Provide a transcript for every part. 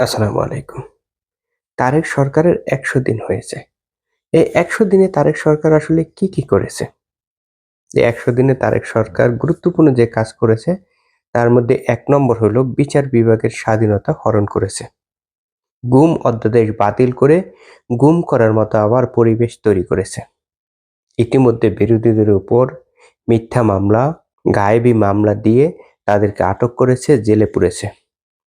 আসসালামু আলাইকুম। তারেক সরকারের ১০০ দিন হয়েছে। এই ১০০ দিনে তারেক সরকার আসলে কি করেছে? এই ১০০ দিনে তারেক সরকার গুরুত্বপূর্ণ যে কাজ করেছে, তার মধ্যে ১ নম্বর হলো বিচার বিভাগের স্বাধীনতা হরণ করেছে। গুম অধ্যাদেশ বাতিল করে গুম করার মতো আবার পরিবেশ তৈরি করেছে। ইতিমধ্যে বিরোধীদের উপর মিথ্যা মামলা, গায়েবী মামলা দিয়ে তাদেরকে আটক করেছে, জেলে পুরেছে।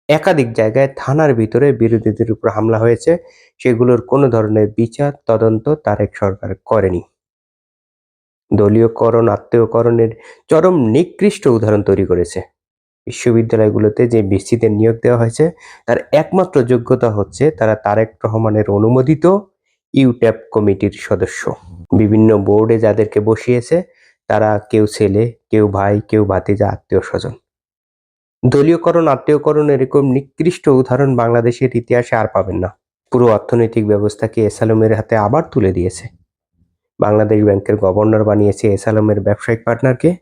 একাধিক জায়গায় থানার ভিতরে বিরোধীদের উপর হামলা হয়েছে, সেগুলোর কোনো ধরনের বিচার তদন্ত তারেক সরকার করেনি। দলীয়করণ, আত্মীয়করণের চরম নিকৃষ্ট উদাহরণ তৈরি করেছে। বিশ্ববিদ্যালয়গুলোতে যে ভিসিদের নিয়োগ দেওয়া হয়েছে, তার একমাত্র যোগ্যতা হচ্ছে তারা তারেক রহমানের অনুমোদিত ইউট্যাব কমিটির সদস্য। বিভিন্ন বোর্ডে যাদেরকে বসিয়েছে, তারা কেউ ছেলে, কেউ ভাই, কেউ ভাতিজা, আত্মীয়-স্বজন। দলীয়করণ, আত্মীয়করণ এরকম নিকৃষ্ট উদাহরণ বাংলাদেশের ইতিহাসে আর পাবেন না। পুরো অর্থনৈতিক ব্যবস্থাকে এসালমের হাতে আবার তুলে দিয়েছে। বাংলাদেশ ব্যাংকের গভর্নর বানিয়েছে এসালমের ব্যবসায়িক পার্টনারকে,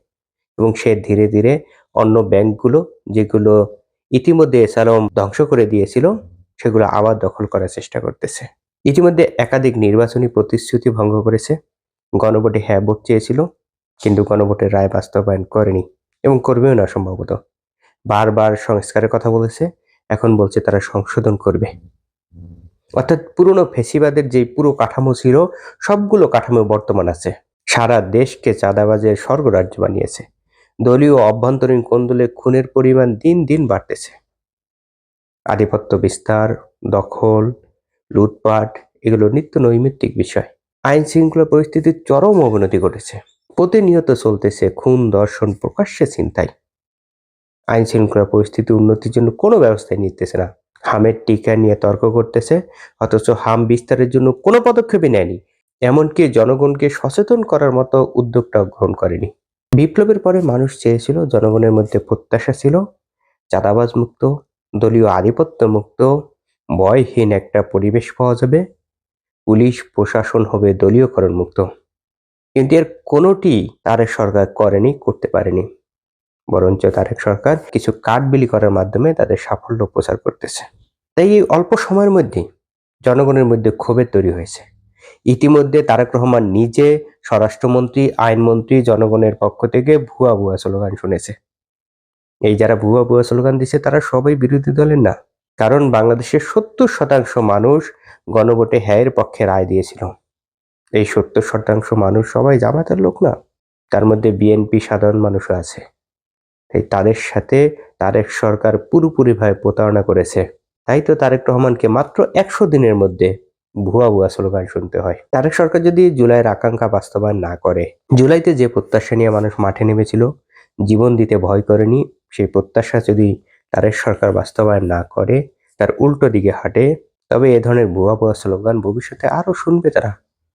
এবং সে ধীরে ধীরে অন্য ব্যাংকগুলো, যেগুলো ইতিমধ্যে এসালম ধ্বংস করে দিয়েছিল, সেগুলো আবার দখল করার চেষ্টা করতেছে। ইতিমধ্যে একাধিক নির্বাচনী প্রতিশ্রুতি ভঙ্গ করেছে। গণভোটে হ্যাঁ ভোট চেয়েছিল, কিন্তু গণভোটের রায় বাস্তবায়ন করেনি এবং করবেও না সম্ভবত। বারবার সংস্কারের কথা বলেছে, এখন বলছে তারা সংশোধন করবে। অর্থাৎ পুরনো ফ্যাসিবাদের যে পুরো কাঠামো ছিল, সবগুলো কাঠামো বর্তমান আছে। সারা দেশকে চাঁদাবাজের স্বর্গরাজ্য বানিয়েছে। দলীয় অভ্যন্তরীণ কোন্দলে খুনের পরিমাণ দিন দিন বাড়তেছে। আধিপত্য বিস্তার, দখল, লুটপাট এগুলো নিত্য নৈমিত্তিক বিষয়। আইন শৃঙ্খলা পরিস্থিতির চরম অবনতি ঘটেছে। প্রতিনিয়ত চলতেছে খুন, ধর্ষণ, প্রকাশ্যে ছিনতাই। আইন শৃঙ্খলা পরিস্থিতি উন্নতির জন্য কোনো ব্যবস্থাই নিতেছে না। হামের টিকা নিয়ে তর্ক করতেছে, অথচ হাম বিস্তারের জন্য কোনো পদক্ষেপই নেয়নি। এমনকি জনগণকে সচেতন করার মতো উদ্যোগটাও গ্রহণ করেনি। বিপ্লবের পরে মানুষ চেয়েছিল, জনগণের মধ্যে প্রত্যাশা ছিল চাঁদাবাজ মুক্ত, দলীয় আধিপত্য মুক্ত, ভয়হীন একটা পরিবেশ পাওয়া যাবে, পুলিশ প্রশাসন হবে দলীয়করণ মুক্ত। কিন্তু এর কোনোটি তারেক সরকার করেনি, করতে পারেনি। বরঞ্চ তারেক সরকার কিছু কার্ড বিলি করার মাধ্যমে তাদের সাফল্য প্রচার করতেছে। তাই এই অল্প সময়ের মধ্যে জনগণের মধ্যে ক্ষোভের তৈরি হয়েছে। ইতিমধ্যে তারেক রহমান নিজে, স্বরাষ্ট্রমন্ত্রী, আইনমন্ত্রী জনগণের পক্ষ থেকে ভুয়া ভুয়া স্লোগান শুনেছে। এই যারা ভুয়া ভুয়া স্লোগান দিচ্ছে, তারা সবাই বিরোধী দলের না। কারণ বাংলাদেশের ৭০% মানুষ গণভোটে হ্যাঁ এর পক্ষে রায় দিয়েছিল। এই ৭০% মানুষ সবাই জামাতের লোক না, তার মধ্যে বিএনপি সাধারণ মানুষও আছে। তাই তাদের সাথে তারেক সরকার পুরোপুরিভাবে প্রতারণা করেছে। তাই তো তারেক রহমানকে মাত্র ১০০ দিনের মধ্যে ভুয়া ভুয়া স্লোগান শুনতে হয়। তারেক সরকার যদি জুলাইয়ের আকাঙ্ক্ষা বাস্তবায়ন না করে, জুলাইতে যে প্রত্যাশা নিয়ে মানুষ মাঠে নেমেছিল, জীবন দিতে ভয় করেনি, সেই প্রত্যাশা যদি তারেক সরকার বাস্তবায়ন না করে, তার উল্টো দিকে হাঁটে, তবে এ ধরনের ভুয়া ভুয়া স্লোগান ভবিষ্যতে আরো শুনবে তারা।